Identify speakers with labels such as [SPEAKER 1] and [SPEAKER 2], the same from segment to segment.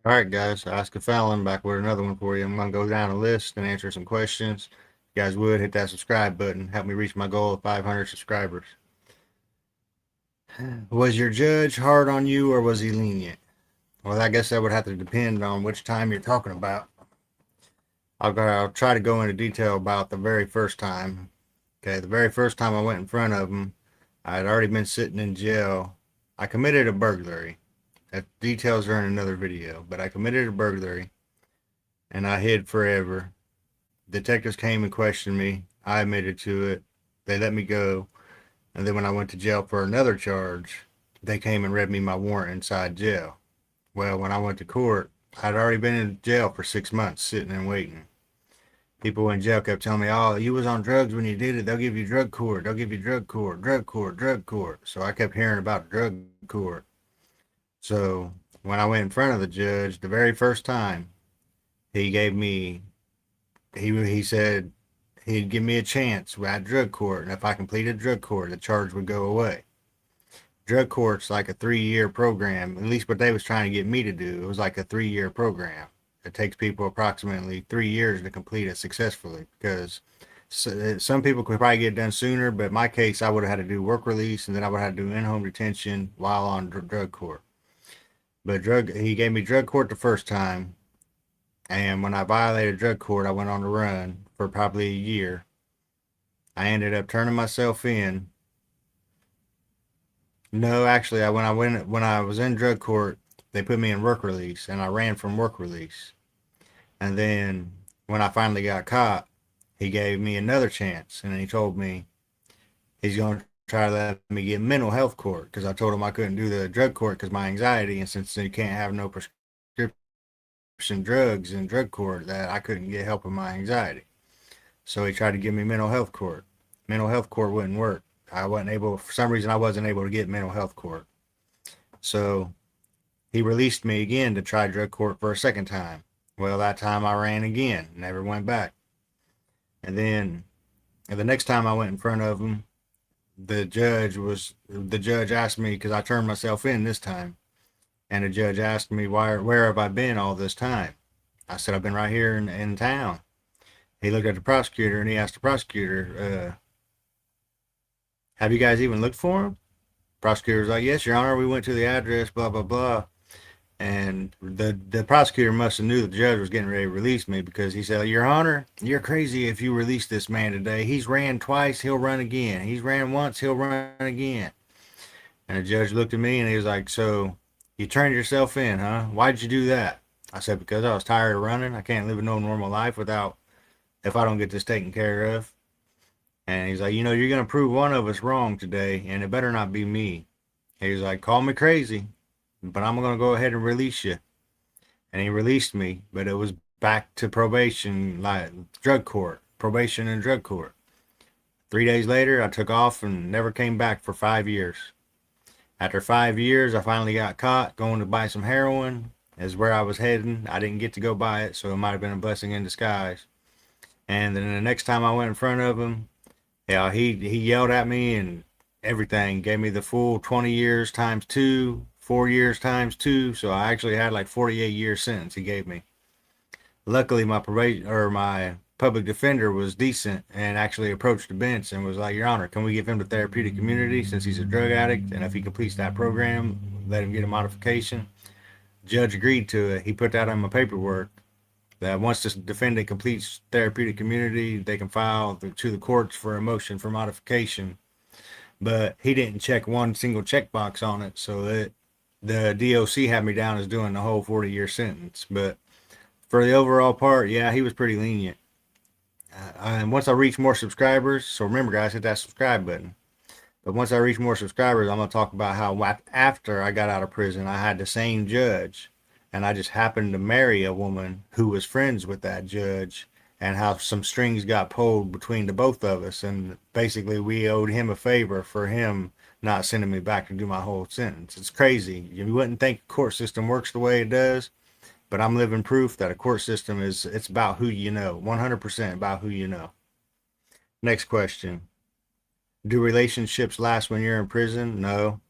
[SPEAKER 1] All right, guys. Ask a Felon back with another one for you. I'm going to go down a list and answer some questions. If you guys would hit that subscribe button. Help me reach my goal of 500 subscribers. Was your judge hard on you or was he lenient? Well, I guess that would have to depend on which time you're talking about. I'll try to go into detail about the very first time. Okay, the very first time I went in front of him, I had already been sitting in jail. I committed a burglary. That details are in another video, but I committed a burglary and I hid forever. Detectives came and questioned me. I admitted to it. They let me go. And then when I went to jail for another charge, they came and read me my warrant inside jail. Well, when I went to court, I'd already been in jail for 6 months sitting and waiting. People in jail kept telling me, oh, you was on drugs when you did it. They'll give you drug court. They'll give you drug court, drug court, drug court. So I kept hearing about drug court. So when I went in front of the judge the very first time, he gave me, he said, he'd give me a chance at drug court, and if I completed drug court, the charge would go away. Drug court's like a 3 year program. At least what they was trying to get me to do. It was like a 3 year program. It takes people approximately 3 years to complete it successfully because some people could probably get it done sooner, but in my case, I would have had to do work release and then I would have to do in-home detention while on drug court. But he gave me drug court the first time, and when I violated drug court, I went on the run for probably a year. I ended up turning myself in. No, actually, when I was in drug court, they put me in work release, and I ran from work release. And then when I finally got caught, he gave me another chance, and he told me he's going to try to let me get mental health court because I told him I couldn't do the drug court because my anxiety, and since you can't have no prescription drugs in drug court, that I couldn't get help with my anxiety. So he tried to give me mental health court. Mental health court wouldn't work. I wasn't able, for some reason, I wasn't able to get mental health court. So he released me again to try drug court for a second time. Well, that time I ran again, never went back. And then the next time I went in front of him, the judge asked me because I turned myself in this time, and the judge asked me where have I been all this time? I said I've been right here in town. He looked at the prosecutor and he asked the prosecutor, "Have you guys even looked for him?" Prosecutor was like, "Yes, Your Honor. We went to the address, blah blah blah." And the prosecutor must have knew the judge was getting ready to release me because he said, "Your Honor, you're crazy if you release this man today. He's ran twice, he'll run again. He's ran once, he'll run again." And the judge looked at me and he was like, "So you turned yourself in, huh? Why'd you do that?" I said, "Because I was tired of running. I can't live a no normal life without if I don't get this taken care of." And he's like, "You're going to prove one of us wrong today, and it better not be me." He was like, "Call me crazy, but I'm going to go ahead and release you." And he released me, but it was back to probation, like drug court, probation and drug court. 3 days later, I took off and never came back for 5 years. After 5 years, I finally got caught going to buy some heroin, is where I was heading. I didn't get to go buy it, so it might have been a blessing in disguise. And then the next time I went in front of him, yeah, he yelled at me and everything, gave me the full 20 years times two, 4 years times two. So I actually had like 48 year sentence he gave me. Luckily, my probation or my public defender was decent and actually approached the bench and was like, "Your Honor, can we give him the therapeutic community since he's a drug addict? And if he completes that program, let him get a modification." Judge agreed to it. He put that on my paperwork that once the defendant completes therapeutic community, they can file to the courts for a motion for modification. But he didn't check one single checkbox on it, so that the DOC had me down as doing the whole 40-year sentence. But for the overall part, yeah, he was pretty lenient. And once I reach more subscribers, so remember, guys, hit that subscribe button. But once I reach more subscribers, I'm going to talk about how after I got out of prison, I had the same judge, and I just happened to marry a woman who was friends with that judge, and how some strings got pulled between the both of us. And basically, we owed him a favor for him not sending me back to do my whole sentence. It's crazy. You wouldn't think the court system works the way it does, but I'm living proof that a court system it's about who you know, 100% about who you know. Next question. Do relationships last when you're in prison? No,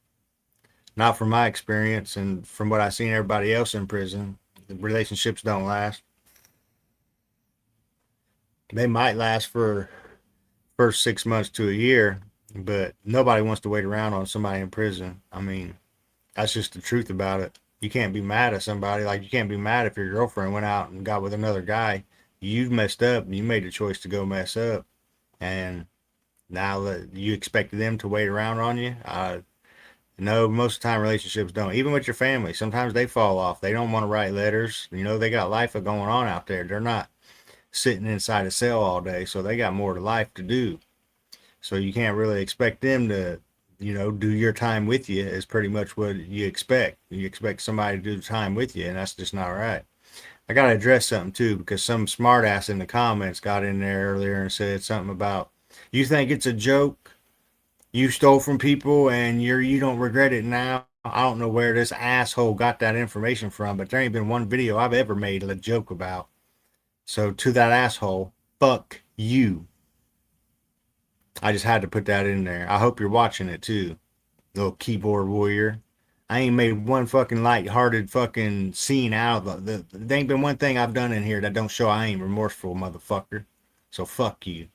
[SPEAKER 1] not from my experience and from what I've seen everybody else in prison. The relationships don't last. They might last for first 6 months to a year, but nobody wants to wait around on somebody in prison. I mean, that's just the truth about it. You can't be mad at somebody. Like, you can't be mad if your girlfriend went out and got with another guy. You messed up. You made the choice to go mess up. And now that you expected them to wait around on you, no, most of the time relationships don't. Even with your family, sometimes they fall off. They don't want to write letters. You know, they got life going on out there. They're not sitting inside a cell all day, so they got more to life to do. So you can't really expect them to, do your time with you is pretty much what you expect. You expect somebody to do the time with you, and that's just not right. I got to address something too, because some smartass in the comments got in there earlier and said something about, you think it's a joke? You stole from people and you don't regret it now? I don't know where this asshole got that information from, but there ain't been one video I've ever made a joke about. So to that asshole, fuck you. I just had to put that in there. I hope you're watching it too, little keyboard warrior. I ain't made one fucking light-hearted fucking scene out of it. There ain't been one thing I've done in here that don't show I ain't remorseful, motherfucker. So fuck you.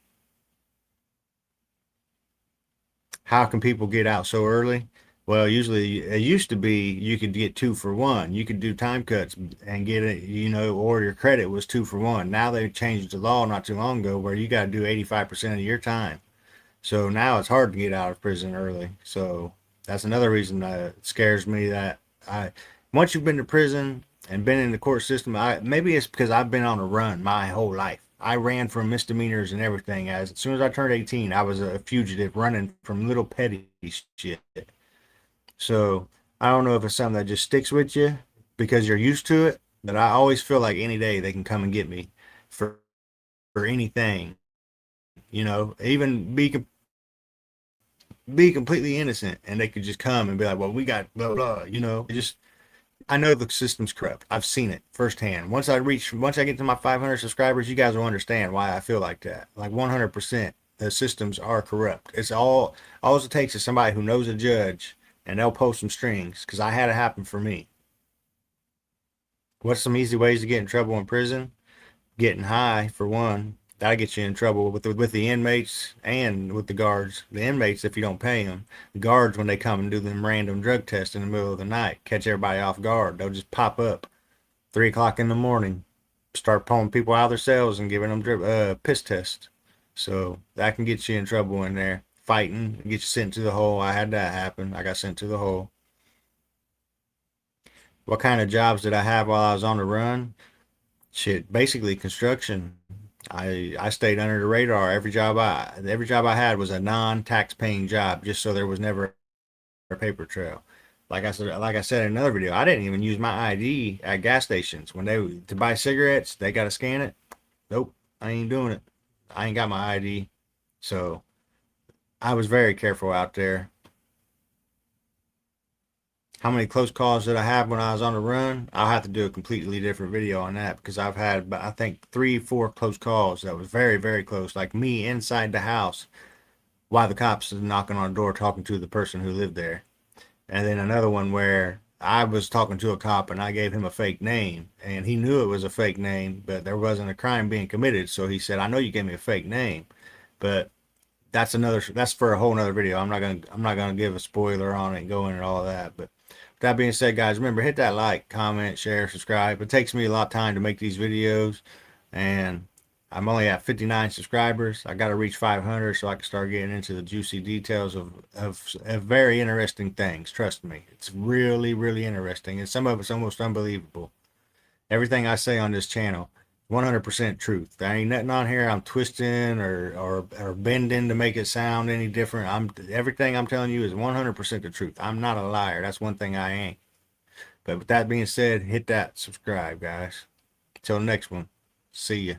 [SPEAKER 1] How can people get out so early? Well, usually it used to be you could get 2 for 1. You could do time cuts and get it, or your credit was 2 for 1. Now they've changed the law not too long ago where you got to do 85% of your time. So now it's hard to get out of prison early. So that's another reason that it scares me that once you've been to prison and been in the court system, maybe it's because I've been on a run my whole life. I ran from misdemeanors and everything. As soon as I turned 18, I was a fugitive running from little petty shit. So I don't know if it's something that just sticks with you because you're used to it, but I always feel like any day they can come and get me for anything. Even be completely innocent, and they could just come and be like, well, we got blah blah. I know the system's corrupt. I've seen it firsthand. Once I get to my 500 subscribers, you guys will understand why I feel like that. Like 100%, the systems are corrupt. It's all it takes is somebody who knows a judge, and they'll pull some strings. Because I had it happen for me. What's some easy ways to get in trouble in prison? Getting high, for one. That'll get you in trouble with the inmates and with the guards. The inmates, if you don't pay them. The guards, when they come and do them random drug tests in the middle of the night, catch everybody off guard. They'll just pop up 3 o'clock in the morning, start pulling people out of their cells and giving them piss tests. So that can get you in trouble in there. Fighting, get you sent to the hole. I had that happen. I got sent to the hole. What kind of jobs did I have while I was on the run? Shit, basically construction. I stayed under the radar. Every job I had was a non-tax paying job, just so there was never a paper trail. Like I said in another video, I didn't even use my ID at gas stations. When to buy cigarettes, they gotta scan it. Nope, I ain't doing it. I ain't got my ID. So I was very careful out there. How many close calls did I have when I was on the run? I'll have to do a completely different video on that because I've had, I think, 3, 4 close calls that was very, very close. Like me inside the house while the cops is knocking on the door talking to the person who lived there. And then another one where I was talking to a cop and I gave him a fake name and he knew it was a fake name, but there wasn't a crime being committed. So he said, I know you gave me a fake name, but that's for a whole nother video. I'm not gonna give a spoiler on it and go into all of that. But with that being said, guys, remember, hit that like, comment, share, subscribe. It takes me a lot of time to make these videos, and I'm only at 59 subscribers. I got to reach 500 so I can start getting into the juicy details of very interesting things. Trust me, it's really, really interesting, and some of it's almost unbelievable. Everything I say on this channel, 100% truth. There ain't nothing on here I'm twisting or bending to make it sound any different. Everything I'm telling you is 100% the truth. I'm not a liar. That's one thing I ain't. But with that being said, hit that subscribe, guys. Till next one. See ya.